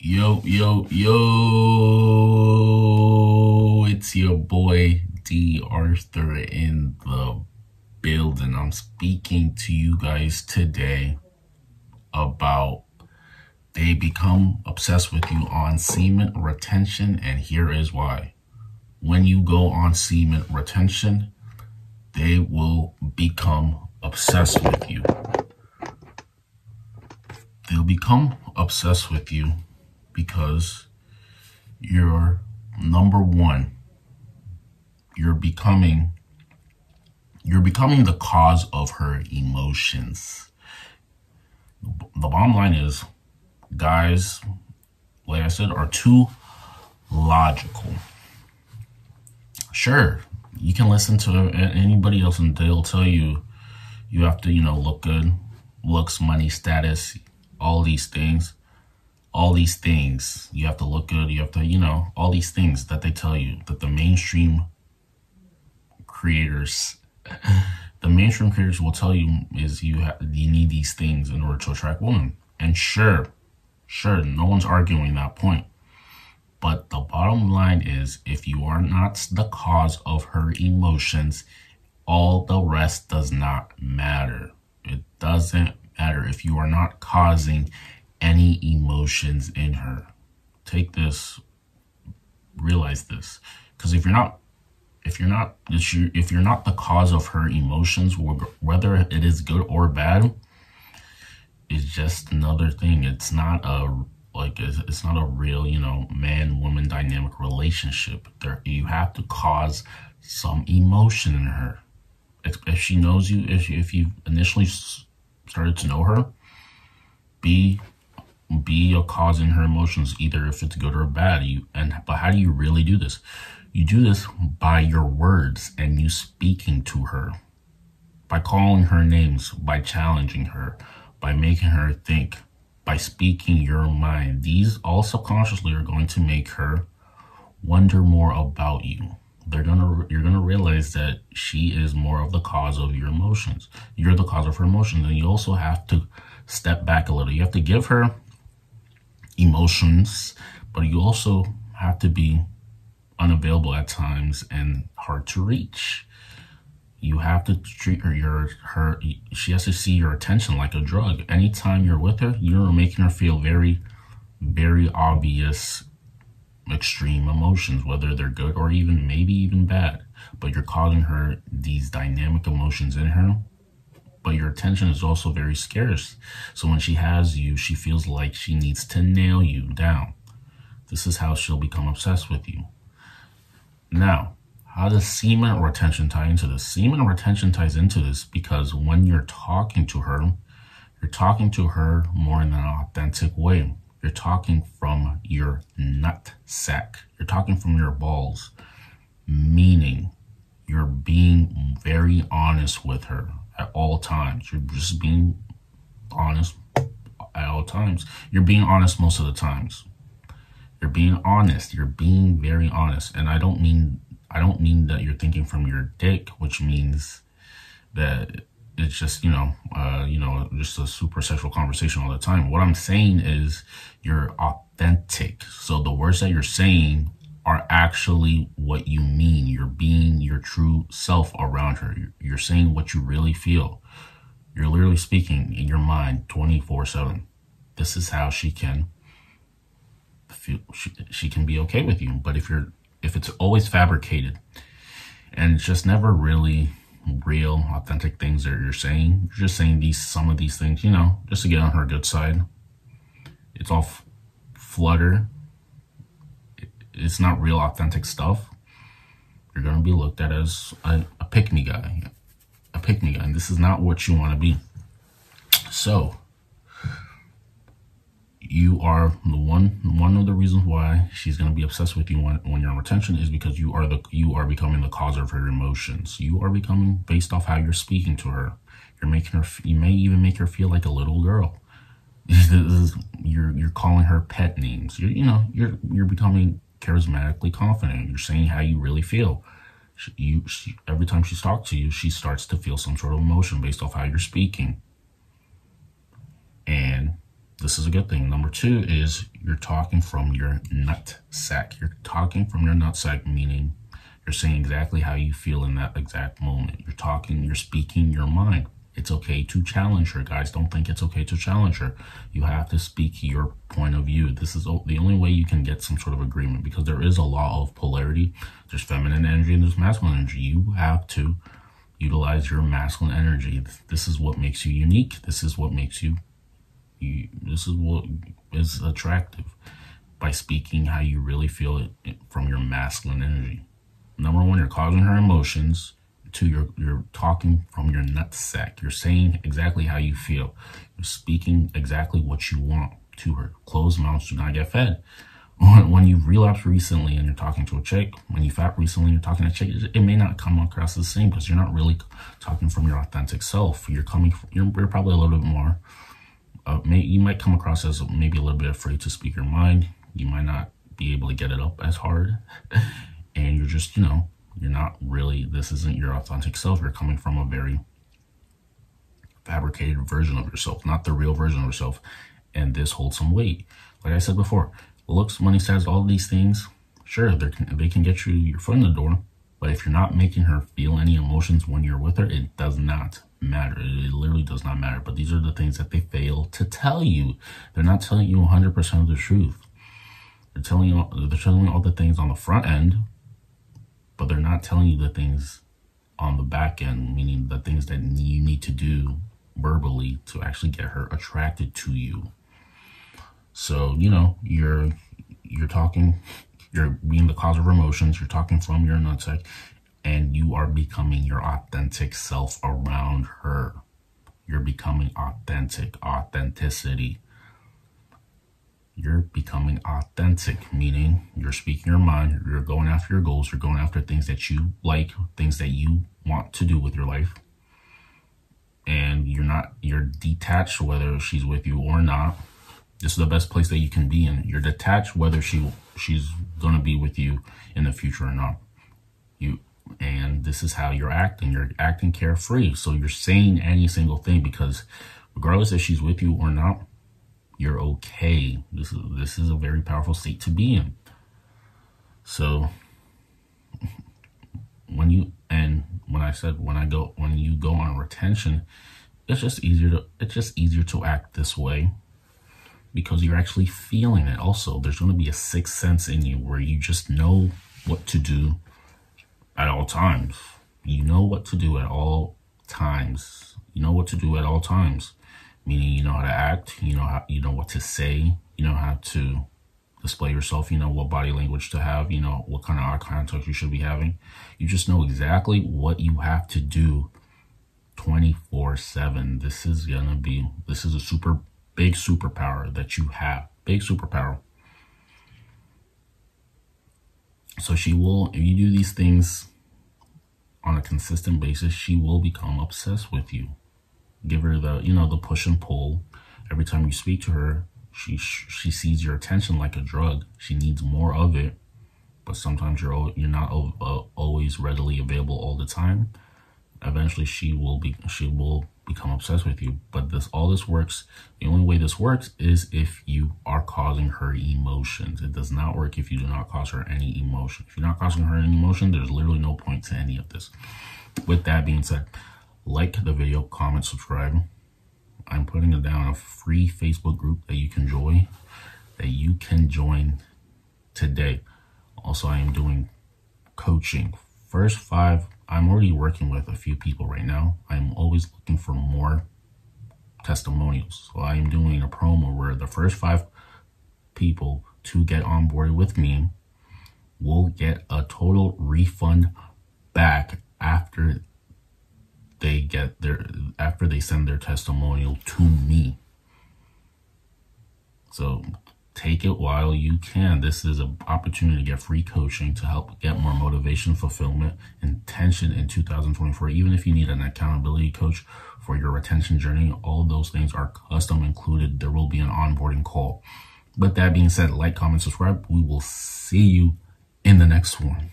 Yo, yo, yo, it's your boy D.Arthur in the building. I'm speaking to you guys today about they become obsessed with you on semen retention, and here is why. When you go on semen retention, they will become obsessed with you. They'll become obsessed with you because you're number one. You're becoming the cause of her emotions. The bottom line is, guys, like I said, are too logical. Sure, you can listen to anybody else and they'll tell you you have to, look good, looks, money, status, all these things. You have to look good. You have to, all these things that they tell you that the mainstream creators will tell you is you need these things in order to attract women. And sure, no one's arguing that point. But the bottom line is, if you are not the cause of her emotions, all the rest does not matter. It doesn't matter if you are not causing any emotions in her. Take this, realize this, because if you're not the cause of her emotions, whether it is good or bad, it's just another thing. It's not a real, man-woman dynamic relationship. You have to cause some emotion in her. If she knows you, if you initially started to know her, be a cause in her emotions, either if it's good or bad. But how do you really do this? You do this by your words and you speaking to her, by calling her names, by challenging her, by making her think, by speaking your mind. These all subconsciously are going to make her wonder more about you. You're gonna realize that she is more of the cause of your emotions. You're the cause of her emotions, and you also have to step back a little. You have to give her emotions, but you also have to be unavailable at times and hard to reach. You have to treat her. She has to see your attention like a drug. Anytime you're with her, you're making her feel very, very obvious, extreme emotions, whether they're good or maybe even bad. But you're causing her these dynamic emotions in her. But your attention is also very scarce. So when she has you, she feels like she needs to nail you down. This is how she'll become obsessed with you. Now, how does semen retention tie into this? Semen retention ties into this because when you're talking to her more in an authentic way. You're talking from your nut sack. You're talking from your balls, meaning you're being very honest with her at all times. You're just being honest at all times. You're being honest most of the times. You're being honest. You're being very honest. And I don't mean that you're thinking from your dick, which means that it's just, just a super sexual conversation all the time. What I'm saying is you're authentic. So the words that you're saying are actually what you mean. You're being your true self around her. You're saying what you really feel. You're literally speaking in your mind 24/7. This is how she can feel. She can be okay with you. But if it's always fabricated and it's just never really real, authentic things that you're saying, you're just saying some of these things, just to get on her good side. It's all flutter. It's not real, authentic stuff. You're going to be looked at as a pick-me guy. And this is not what you want to be. So, you are one of the reasons why she's going to be obsessed with you when you're on retention is because you are becoming the cause of her emotions. You are becoming based off how you're speaking to her. You may even make her feel like a little girl. You're calling her pet names. You're becoming charismatically confident. You're saying how you really feel. Every time she talks to you, she starts to feel some sort of emotion based off how you're speaking. And This is a good thing. Number 2 is you're talking from your nut sack. You're talking from your nut sack, meaning you're saying exactly how you feel in that exact moment. You're speaking your mind. It's okay to challenge her, guys. Don't think it's okay to challenge her. You have to speak your point of view. This is the only way you can get some sort of agreement, because there is a law of polarity. There's feminine energy and there's masculine energy. You have to utilize your masculine energy. This is what makes you unique. This is what makes you this is what is attractive, by speaking how you really feel it from your masculine energy. Number 1, you're causing her emotions. 2, you're talking from your nut sack. You're saying exactly how you feel. You're speaking exactly what you want to her. Closed mouths do not get fed. When you relapsed recently and you're talking to a chick, when you fat recently and you're talking to a chick, it may not come across the same, because you're not really talking from your authentic self. You're probably a little bit more. You might come across as maybe a little bit afraid to speak your mind. You might not be able to get it up as hard, and you're just, you're not really, this isn't your authentic self. You're coming from a very fabricated version of yourself, not the real version of yourself. And this holds some weight. Like I said before, looks, money, status, all of these things, sure, they can get you your foot in the door. But if you're not making her feel any emotions when you're with her, it does not matter. It literally does not matter. But these are the things that they fail to tell you. They're not telling you 100% of the truth. They're telling you all the things on the front end, but they're not telling you the things on the back end, meaning the things that you need to do verbally to actually get her attracted to you. So, you're being the cause of emotions, you're talking from your nutsack, and you are becoming your authentic self around her. You're becoming authenticity. You're becoming authentic, meaning you're speaking your mind, you're going after your goals, you're going after things that you like, things that you want to do with your life. And you're detached whether she's with you or not. This is the best place that you can be in. You're detached whether she's going to be with you in the future or not. And this is how you're acting. You're acting carefree. So you're saying any single thing, because regardless if she's with you or not, you're okay. This is a very powerful state to be in. So when you go on retention, it's just easier to act this way, because you're actually feeling it. Also, there's going to be a sixth sense in you where you just know what to do at all times. You know what to do at all times. Meaning you know how to act, you know what to say, you know how to display yourself, you know what body language to have, you know what kind of eye contact you should be having. You just know exactly what you have to do 24/7. This is a big superpower that you have. Big superpower. So if you do these things on a consistent basis, she will become obsessed with you. Give her the push and pull. Every time you speak to her, she sees your attention like a drug. She needs more of it, but sometimes you're not always readily available all the time. Eventually, she will become obsessed with you. But the only way this works is if you are causing her emotions. It does not work if you do not cause her any emotion. If you're not causing her any emotion, there's literally no point to any of this. With that being said, like the video, comment, subscribe. I'm putting it down a free Facebook group that you can join today. Also, I am doing coaching. First 5, I'm already working with a few people right now. I'm always looking for more testimonials. So I am doing a promo where the first 5 people to get on board with me will get a total refund back after they send their testimonial to me. So take it while you can. This is an opportunity to get free coaching to help get more motivation, fulfillment, and tension in 2024. Even if you need an accountability coach for your retention journey, all of those things are custom included. There will be an onboarding call. With that being said, like, comment, subscribe. We will see you in the next one.